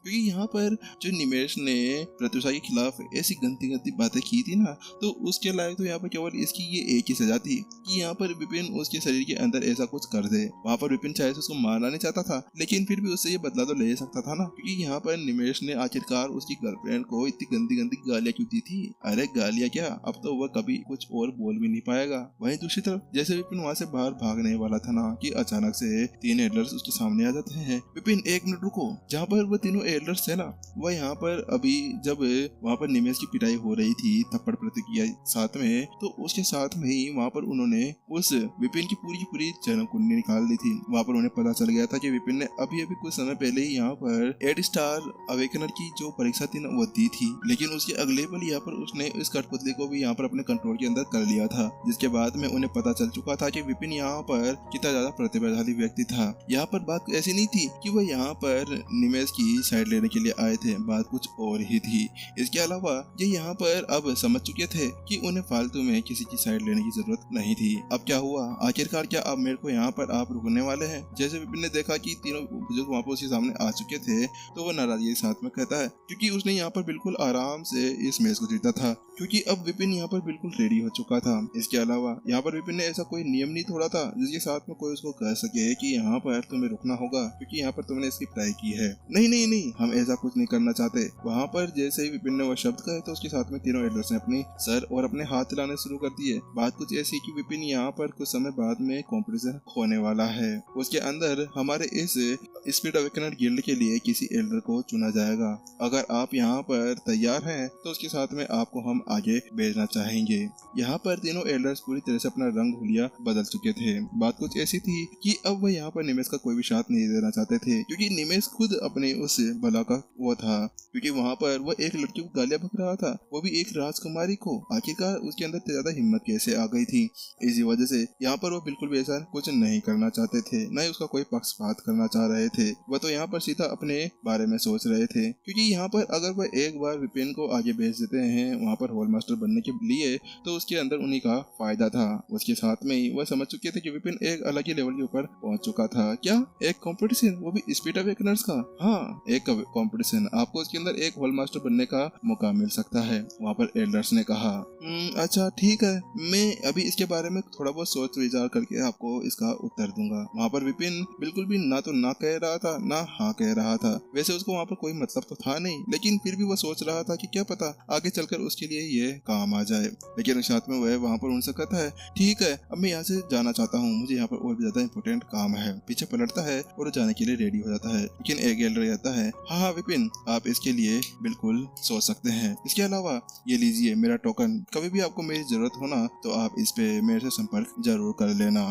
क्योंकि यहाँ पर जो निमेश ने प्रत्युषा के खिलाफ ऐसी गंदी गंदी बातें की थी ना, तो उसके लायक तो यहाँ पर केवल इसकी ये एक ही सजा थी कि यहाँ पर विपिन उसके शरीर के अंदर ऐसा कुछ कर दे। वहाँ पर विपिन चाहे उसको मारना नहीं चाहता था, लेकिन फिर भी उससे ये बदला तो ले सकता था ना, क्योंकि यहाँ पर निमेश ने आखिरकार उसकी गर्लफ्रेंड को इतनी गंदी गंदी गालियां क्यों दी थी। अरे गालियां क्या, अब तो वह कभी कुछ और बोल भी नहीं पाएगा। वहीं दूसरी तरफ जैसे विपिन वहाँ से बाहर भागने वाला था ना, कि अचानक से 3 एल्डर्स उसके सामने आ जाते हैं। विपिन 1 मिनट रुको। जहाँ पर वो तीनों एल्डर्स थे ना, वह यहाँ पर अभी जब वहाँ पर निमेश की पिटाई हो रही थी थप्पड़ प्रतिक्रिया साथ में, तो उसके साथ में ही वहाँ पर उन्होंने उस विपिन की पूरी जन्म कुंडली निकाल दी थी। वहाँ पर उन्हें पता चल गया था कि विपिन ने अभी कुछ समय पहले ही यहाँ पर 8 स्टार अवेकनर की जो परीक्षा थी ना, वो दी थी, लेकिन उसके अगले पल यहाँ पर उसने इस कठपुतली को भी यहाँ पर अपने कंट्रोल के अंदर कर लिया था, जिसके बाद में उन्हें पता चल चुका था कि विपिन यहाँ पर कितना ज्यादा प्रतिभाशाली व्यक्ति था। यहाँ पर बात ऐसी नहीं थी कि वह यहाँ पर निमेश की साइड लेने के लिए आए थे, बात कुछ और ही थी। इसके अलावा ये यहाँ पर अब समझ चुके थे कि उन्हें फालतू में किसी की साइड लेने की जरूरत नहीं थी। अब क्या हुआ, आखिरकार क्या अब मेरे को यहाँ पर आप रुकने वाले हैं? जैसे विपिन ने देखा कि तीनों बुजुर्ग वहाँ पर उसके सामने आ चुके थे, तो वो नाराजगी के साथ में कहता है, क्योंकि उसने यहाँ पर बिल्कुल आराम से इस मैच को जीता था, क्योंकि अब विपिन यहाँ पर बिल्कुल रेडी हो चुका था। इसके अलावा यहाँ पर विपिन ने ऐसा कोई नियम नहीं तोड़ा था जिसके साथ में कोई उसको कह सके कि यहाँ पर तुम्हें रुकना होगा क्योंकि यहाँ पर तुमने इसकी पिटाई की है। नहीं नहीं नहीं, हम ऐसा कुछ नहीं करना चाहते। वहाँ पर जैसे ही विपिन ने वह शब्द कहे, तो उसके साथ में तीनों एल्डर्स ने अपनी सर और अपने हाथ हिलाने शुरू कर दिए। बात कुछ ऐसी कि विपिन यहाँ पर कुछ समय बाद में कॉम्पिटिशन होने वाला है। उसके अंदर हमारे इस स्पीड अवेकनर गिल्ड के लिए किसी एल्डर को चुना जाएगा। अगर आप यहाँ पर तैयार हैं तो उसके साथ में आपको हम आगे भेजना चाहेंगे। यहाँ पर तीनों एल्डर्स पूरी तरह से अपना रंग हुलिया बदल चुके थे। बात कुछ ऐसी थी कि अब वह यहाँ पर निमेश का कोई भी साथ नहीं देना चाहते थे, क्योंकि निमेश खुद अपने उस बला का वो था, क्योंकि वहाँ पर वह एक लड़की को गालियां बक रहा था, वो भी एक राजकुमारी को। आखिरकार उसके अंदर ज्यादा हिम्मत कैसे आ गई थी? इसी वजह से यहाँ पर वो बिल्कुल भी ऐसा कुछ नहीं करना चाहते थे, न ही उसका कोई पक्षपात करना चाह रहे थे। वह तो यहाँ पर सीधा अपने बारे में सोच रहे थे, क्योंकि यहाँ पर अगर वह एक बार विपिन को आगे भेज देते हैं वहाँ पर होल मास्टर बनने के लिए, तो उसके अंदर उन्हीं का फायदा था। उसके साथ में ही वह समझ चुके थे कि विपिन एक अलग ही लेवल के ऊपर पहुंच चुका था। क्या एक कंपटीशन, वो भी स्पीड अवेकनर्स का? हाँ, एक कंपटीशन, आपको उसके अंदर एक होल मास्टर बनने का मौका मिल सकता है। वहाँ पर एल्डर्स ने कहा, अच्छा ठीक है, मैं अभी इसके बारे में थोड़ा बहुत सोच विचार करके आपको इसका उत्तर दूंगा। वहाँ पर विपिन बिल्कुल भी ना तो ना कह रहा था ना हाँ कह रहा था। वैसे उसको वहाँ पर कोई मतलब तो था नहीं, लेकिन फिर भी वो सोच रहा था कि क्या पता आगे चलकर उसके लिए ये काम आ जाए। लेकिन साथ में वह वहाँ पर उनसे कहता है, ठीक है, अब मैं यहाँ से जाना चाहता हूँ, मुझे यहाँ पर और भी ज्यादा इंपॉर्टेंट काम है। पीछे पलटता है और जाने के लिए रेडी हो जाता है, लेकिन एक एल्डर रहता है, हाँ विपिन, आप इसके लिए बिल्कुल सोच सकते हैं। इसके अलावा ये लीजिए मेरा टोकन, कभी भी आपको मेरी जरूरत हो ना तो आप इस पे मेरे से संपर्क जरूर कर लेना।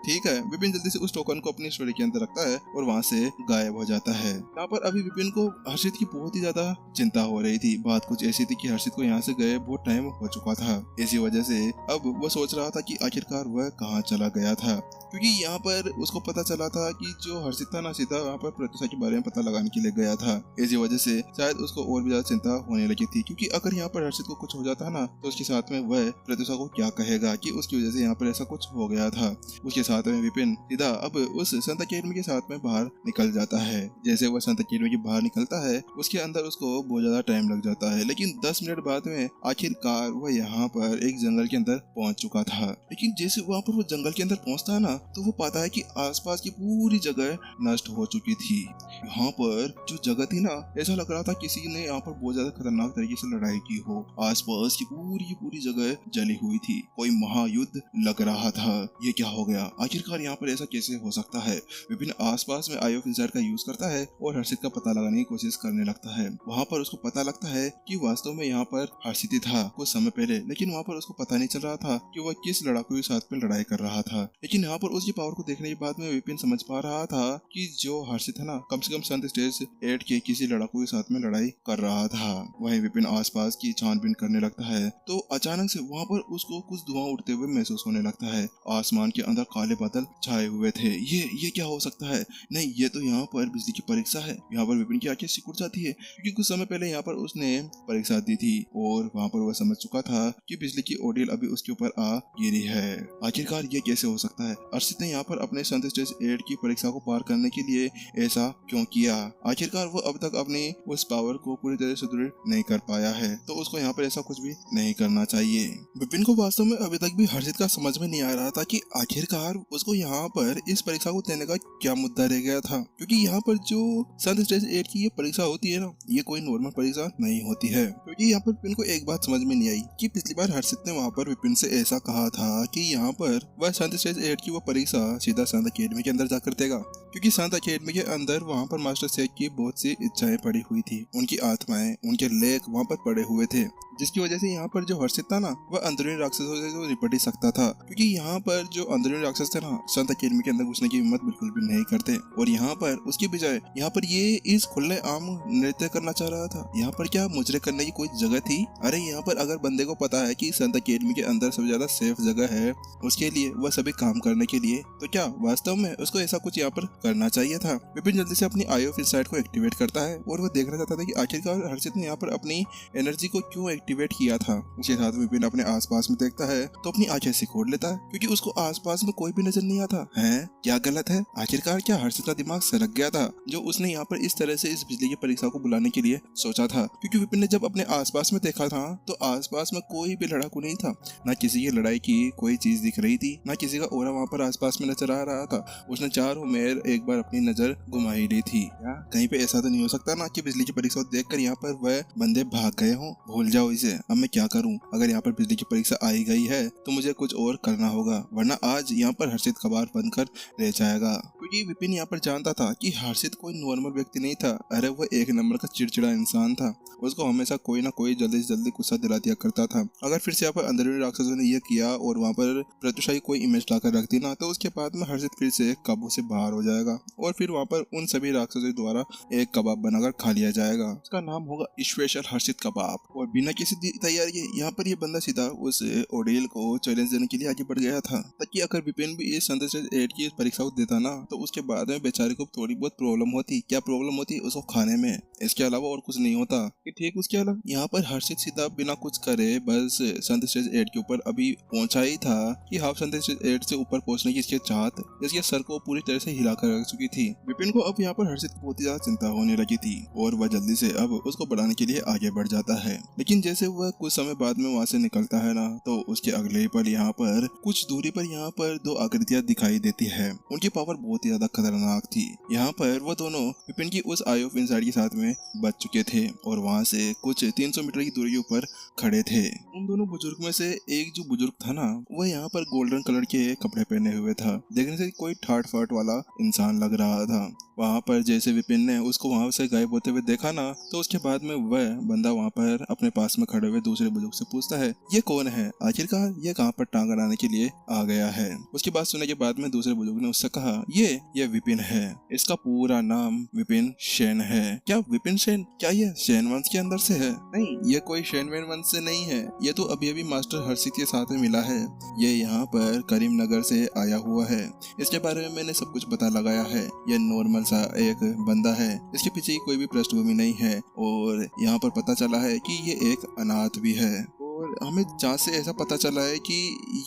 ठीक है। विपिन जल्दी से उस टोकन को अपनी स्टोरी के अंदर रखता है और वहाँ से गायब हो जाता है। यहाँ पर अभी विपिन को हर्षित की बहुत ही ज्यादा चिंता हो रही थी। बात कुछ ऐसी थी कि हर्षित को यहाँ से गए बहुत टाइम हो चुका था। इसी वजह से अब वो सोच रहा था कि आखिरकार वह कहाँ चला गया था, क्योंकि यहाँ पर उसको पता चला था कि जो हर्षित था ना, सीधा वहाँ पर प्रत्युषा के बारे में पता लगाने के लिए गया था। इसी वजह से शायद उसको और भी ज्यादा चिंता होने लगी थी, क्योंकि अगर यहाँ पर हर्षित को कुछ हो जाता ना तो उसके साथ में वह प्रत्युषा को क्या कहेगा कि उसकी वजह से यहाँ पर ऐसा कुछ हो गया था। उसके साथ में विपिन सीधा अब उस संत अकेडमी के साथ में बाहर निकल जाता है। जैसे वह संत अकेडमी के बाहर निकलता है, उसके अंदर उसको बहुत ज्यादा टाइम लग जाता है, लेकिन 10 मिनट बाद में आखिरकार वह यहाँ पर एक जंगल के अंदर पहुंच चुका था। लेकिन जैसे वहाँ पर वो जंगल के अंदर पहुंचता है ना, तो वो पाता है कि आसपास की पूरी जगह नष्ट हो चुकी थी। यहाँ पर जो जगह थी ना, ऐसा लग रहा था किसी ने यहाँ पर बहुत ज्यादा खतरनाक तरीके से लड़ाई की हो। आसपास की पूरी जगह जली हुई थी, कोई महायुद्ध लग रहा था। ये क्या हो गया? आखिरकार यहाँ पर ऐसा कैसे हो सकता है? विपिन आसपास में आई ऑफ इनसाइट का यूज करता है और हर्षित का पता लगाने की कोशिश करने लगता है। वहाँ पर उसको पता लगता है कि वास्तव में यहाँ पर हर्षित ही था कुछ समय पहले, लेकिन वहाँ पर उसको पता नहीं चल रहा था कि वह किस लड़ाकू के साथ में लड़ाई कर रहा था। लेकिन यहाँ पर उसकी पावर को देखने के बाद में विपिन समझ पा रहा था कि जो हर्षित है ना, कम से कम संत स्टेज 8 के किसी लड़ाकू के साथ में लड़ाई कर रहा था। वहीं विपिन आसपास की छानबीन करने लगता है, तो अचानक से वहाँ पर उसको कुछ धुआं उड़ते हुए महसूस होने लगता है। आसमान के अंदर काले बादल छाए हुए थे। ये क्या हो सकता है? नहीं, ये तो यहाँ पर बिजली की परीक्षा है। यहाँ पर विपिन की आंखें सिकुड़ जाती है, क्योंकि कुछ समय पहले यहाँ पर उसने परीक्षा दी थी और वहाँ पर वह समझ चुका था कि बिजली की ओडियल अभी उसके ऊपर आ गिरी है। आखिरकार ये कैसे हो सकता है? अर्षित ने यहाँ पर अपने संत स्टेज 8 की परीक्षा को पार करने के लिए ऐसा क्यों किया? आखिरकार आखिरकार वो अब तक अपनी उस पावर को पूरी तरह से सुदृढ़ नहीं कर पाया है, तो उसको यहाँ पर ऐसा कुछ भी नहीं करना चाहिए। विपिन को वास्तव में अभी तक भी हर्षित का समझ में नहीं आ रहा था कि आखिरकार उसको यहाँ पर इस परीक्षा को देने का क्या मुद्दा रह गया था, क्योंकि यहाँ पर जो संत स्टेज 8 की ये परीक्षा होती है ना, ये कोई नॉर्मल परीक्षा नहीं होती है। क्योंकि यहाँ पर विपिन को एक बात समझ में नहीं आई कि पिछली बार हर्षित ने वहाँ पर विपिन से ऐसा कहा था कि यहाँ पर वह संत स्टेज 8 की वो परीक्षा सीधा संत अकेडमी के अंदर जाकर देगा, क्योंकि संत अकेडमी के अंदर वहाँ पर मास्टर शेख की बहुत सी इच्छाएं पड़ी हुई थी, उनकी आत्माएं, उनके लेख वहाँ पर पड़े हुए थे, जिसकी वजह से यहाँ पर जो हर्षित था ना, वह अंदरूनी राक्षसों से तो निपट ही सकता था। क्योंकि यहाँ पर जो अंदरूनी राक्षस थे ना, संत अकेडमी के अंदर घुसने की हिम्मत बिल्कुल भी नहीं करते, और यहाँ पर उसकी बजाय यहाँ पर ये इस खुले आम नृत्य करना चाह रहा था। यहाँ पर क्या मुजरे करने की कोई जगह थी? अरे यहाँ पर अगर बंदे को पता है कि संत अकेडमी के अंदर सबसे ज्यादा सेफ जगह है उसके लिए, वह सभी काम करने के लिए, तो क्या वास्तव में उसको ऐसा कुछ यहाँ पर करना चाहिए था? विपिन जल्दी से अपनी आई ऑफ इनसाइट को एक्टिवेट करता है और वह देखना चाहता था कि आखिरकार हर्षित ने यहाँ पर अपनी एनर्जी को क्यों एक्टिवेट किया था। उसके साथ विपिन अपने आसपास में देखता है तो अपनी आंखें सिकोड़ लेता है, क्योंकि उसको आसपास में कोई भी नजर नहीं आता है। क्या गलत है? आखिरकार क्या हर्षित का दिमाग सरक गया था जो उसने यहाँ पर इस तरह से इस बिजली की परीक्षा को बुलाने के लिए सोचा था? क्योंकि विपिन ने जब अपने आसपास में देखा था तो आसपास में कोई भी लड़ाकू नहीं था, ना किसी की लड़ाई की कोई चीज दिख रही थी, ना किसी का ओरा वहाँ पर आसपास में नजर आ रहा था। उसने चारों मेर एक बार अपनी नजर घुमा ही ली थी। कहीं पे ऐसा तो नहीं हो सकता ना कि बिजली की परीक्षा को देखकर यहाँ पर वह बंदे भाग गए हों? भूल जाओ इसे, अब मैं क्या करूं? अगर यहाँ पर बिजली की परीक्षा आई गई है तो मुझे कुछ और करना होगा, वरना आज यहाँ पर हर्षित कबाड़ बनकर रह जाएगा। क्योंकि विपिन यहाँ पर जानता था कि हर्षित कोई नॉर्मल व्यक्ति नहीं था। अरे वह एक नंबर का चिड़चिड़ा इंसान था, उसको हमेशा कोई ना कोई जल्दी से जल्दी गुस्सा दिला दिया करता था। अगर फिर से यहाँ पर अंदरूनी राक्षसों ने यह किया और वहाँ पर प्रत्युषाई कोई इमेज लाकर रख दी ना, तो उसके बाद में हर्षित फिर से काबू से बाहर हो जाएगा और फिर वहाँ पर उन सभी राक्षसों द्वारा एक कबाब बनाकर खा लिया जाएगा। उसका नाम होगा स्पेशल हर्षित कबाब। और बिना किसी तैयारी के यहाँ पर ये बंदा सीधा उस ओडेल को चैलेंज देने के लिए आगे बढ़ गया था, ताकि अगर विपिन भी इस संत स्टेज 8 की परीक्षा को देता ना, तो उसके बाद में बेचारे को थोड़ी बहुत प्रॉब्लम होती। क्या प्रॉब्लम होती? उसको खाने में, इसके अलावा और कुछ नहीं होता। कि ठीक उसके अलावा यहाँ पर हर्षित सीधा बिना कुछ करे बस संत स्टेज 8 के ऊपर अभी पहुंचा ही था कि हाफ संत स्टेज 8 से ऊपर पहुंचने की इसकी चाहत इसके सर को पूरी तरह से हिला कर रख चुकी थी। विपिन को अब यहाँ पर हर्षित को बहुत ही ज्यादा चिंता होने लगी थी और वह जल्दी से अब उसको बढ़ाने के लिए आगे बढ़ जाता है। लेकिन जैसे वह कुछ समय बाद में वहाँ से निकलता है ना, तो उसके अगले पल यहाँ पर कुछ दूरी पर यहाँ पर दो आकृतियां दिखाई देती है। उनकी पावर बहुत ही ज्यादा खतरनाक थी। यहाँ पर वो दोनों विपिन की उस आई ऑफ इनसाइट के साथ में बच चुके थे और वहाँ से कुछ 300 मीटर की दूरी के ऊपर खड़े थे। उन दोनों बुजुर्ग में से एक जो बुजुर्ग था ना, वह यहाँ पर गोल्डन कलर के कपड़े पहने हुए था। देखने से कोई ठाट फाट वाला इंसान लग रहा था। वहाँ पर जैसे विपिन ने उसको वहाँ से गायब होते हुए देखा ना, तो उसके बाद में वह बंदा वहाँ पर अपने पास में खड़े हुए दूसरे बुजुर्ग से पूछता है, ये कौन है? आखिरकार ये कहाँ पर टांग अड़ाने के लिए आ गया है? उसकी बात सुनने के बाद में दूसरे बुजुर्ग ने उससे कहा, ये विपिन है, इसका पूरा नाम विपिन सेन है। क्या विपिन सेन? क्या ये सेन वंश के अंदर से है? नहीं, ये कोई सेन वंश से नहीं है, ये तो अभी अभी मास्टर हर्षित के साथ में मिला है। ये यहाँ पर करीमनगर से आया हुआ है। इसके बारे में मैंने सब कुछ पता लगाया है। ये नॉर्मल सा एक बंदा है, इसके पीछे कोई भी पृष्ठभूमि नहीं है और यहाँ पर पता चला है कि ये एक अनाथ भी है। और हमें जांच से ऐसा पता चला है कि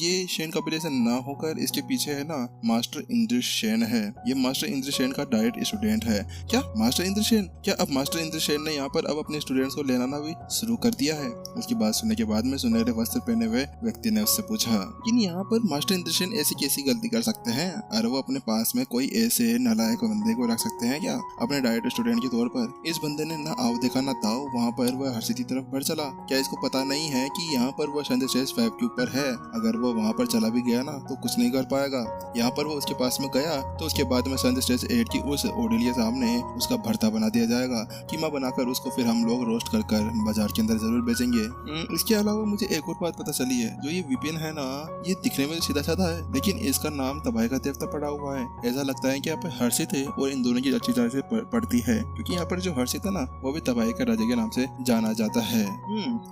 ये सेन कबीले से ना होकर इसके पीछे है ना मास्टर इंद्र सेन है। ये मास्टर इंद्र सेन का डायरेक्ट स्टूडेंट है। क्या मास्टर इंद्र सेन? क्या अब मास्टर इंद्र सेन ने यहाँ पर अब अपने स्टूडेंट्स को लेना भी शुरू कर दिया है? उसकी बात सुनने के बाद में सुनहरे वस्त्र पहने हुए व्यक्ति ने उससे पूछा, लेकिन यहाँ पर मास्टर इंद्र सेन ऐसी कैसी गलती कर सकते हैं? अरे वो अपने पास में कोई ऐसे नालायक बंदे को रख सकते हैं क्या अपने डायरेक्ट स्टूडेंट के तौर पर? इस बंदे ने ना आव देखा ना ताव, वहाँ पर वह हर्षित की तरफ बढ़ चला। क्या इसको पता नहीं है कि यहाँ पर वो संत स्टेज 5 के ऊपर है? अगर वो वहाँ पर चला भी गया ना तो कुछ नहीं कर पाएगा। यहाँ पर वो उसके पास में गया तो उसके बाद में संत स्टेज 8 की उस ओडेलिया सामने उसका भरता बना दिया जाएगा। कीमा बनाकर उसको फिर हम लोग रोस्ट कर बाजार के अंदर जरूर बेचेंगे। इसके अलावा मुझे एक और बात पता चली है, जो ये विपिन है ना, ये दिखने में सीधा साधा है, लेकिन इसका नाम तबाही का देवता पड़ा हुआ है। ऐसा लगता है कि यहाँ पर हर्षित है और इन दोनों की अच्छी तरह से पड़ती है, क्योंकि यहाँ पर जो हर्षित है ना, वो भी तबाही का राजा के नाम से जाना जाता है।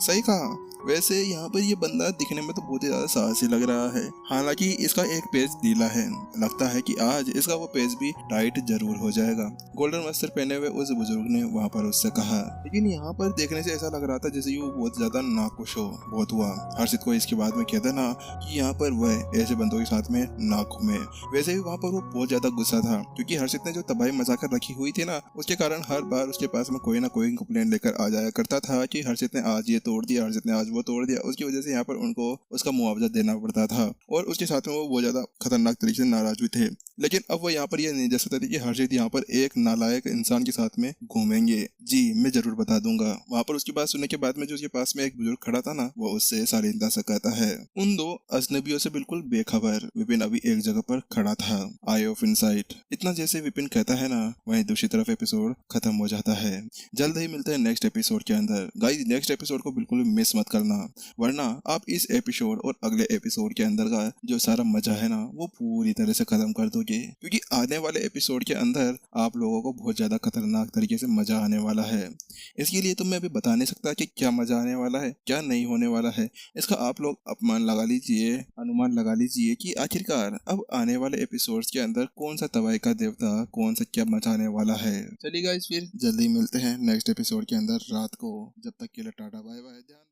सही कहा। वैसे वैसे यहाँ पर ये बंदा दिखने में तो बहुत ही ज्यादा साहसी लग रहा है। हालांकि इसका एक पेज ढीला है, लगता है कि आज इसका वो पेज भी टाइट जरूर हो जाएगा। गोल्डन वस्त्र पहने हुए उस बुजुर्ग ने वहाँ पर उससे कहा, लेकिन यहाँ पर देखने से ऐसा लग रहा था जैसे वो बहुत ज्यादा नाखुश हो। बहुत हुआ हर्षित को इसके बाद में कहता ना कि यहाँ पर वह ऐसे बंदों के साथ में ना घूमे। वैसे भी वहाँ पर वो बहुत ज्यादा गुस्सा था, क्योंकि हर्षित ने जो तबाही मचा कर रखी हुई थी ना, उसके कारण हर बार उसके पास में कोई ना कोई कंप्लेंट लेकर आ जाया करता था कि हर्षित ने आज ये तोड़ दिया, हर्षित ने आज वो तोड़ दिया। उसकी वजह से यहाँ पर उनको उसका मुआवजा देना पड़ता था और उसके साथ में वो बहुत ज्यादा खतरनाक तरीके से नाराज भी थे। लेकिन अब वो यहाँ पर ये नहीं जा सकते थे कि हर्षित यहाँ पर एक नालायक इंसान के साथ में घूमेंगे। जी मैं जरूर बता दूंगा। वहाँ पर उसकी बात सुनने के बाद में जो उसके पास में एक बुजुर्ग खड़ा था ना, वो उससे शालीनता से कहता है। उन दो अजनबियों से बिल्कुल बेखबर विपिन अभी एक जगह पर खड़ा था, आई ऑफ इनसाइट। इतना जैसे विपिन कहता है ना, वहीं दूसरी तरफ एपिसोड खत्म हो जाता है। जल्द ही मिलते हैं नेक्स्ट एपिसोड के अंदर। गाइस नेक्स्ट एपिसोड को बिल्कुल मिस मत करना, वरना आप इस एपिसोड और अगले एपिसोड के अंदर का जो सारा मजा है ना, वो पूरी तरह से खत्म कर दोगे। क्योंकि आने वाले एपिसोड के अंदर आप लोगों को बहुत ज्यादा खतरनाक तरीके से मजा आने वाला है। इसके लिए तो मैं अभी बता नहीं सकता कि क्या मजा आने वाला है, क्या नहीं होने वाला है। इसका आप लोग अनुमान लगा लीजिए कि आखिरकार अब आने वाले एपिसोड्स के अंदर कौन सा तबाही का देवता, कौन सा क्या मचाने वाला है। चलिए गाइस फिर जल्दी मिलते हैं नेक्स्ट एपिसोड के अंदर रात को। जब तक के लिए टाटा बाय बाय। ध्यान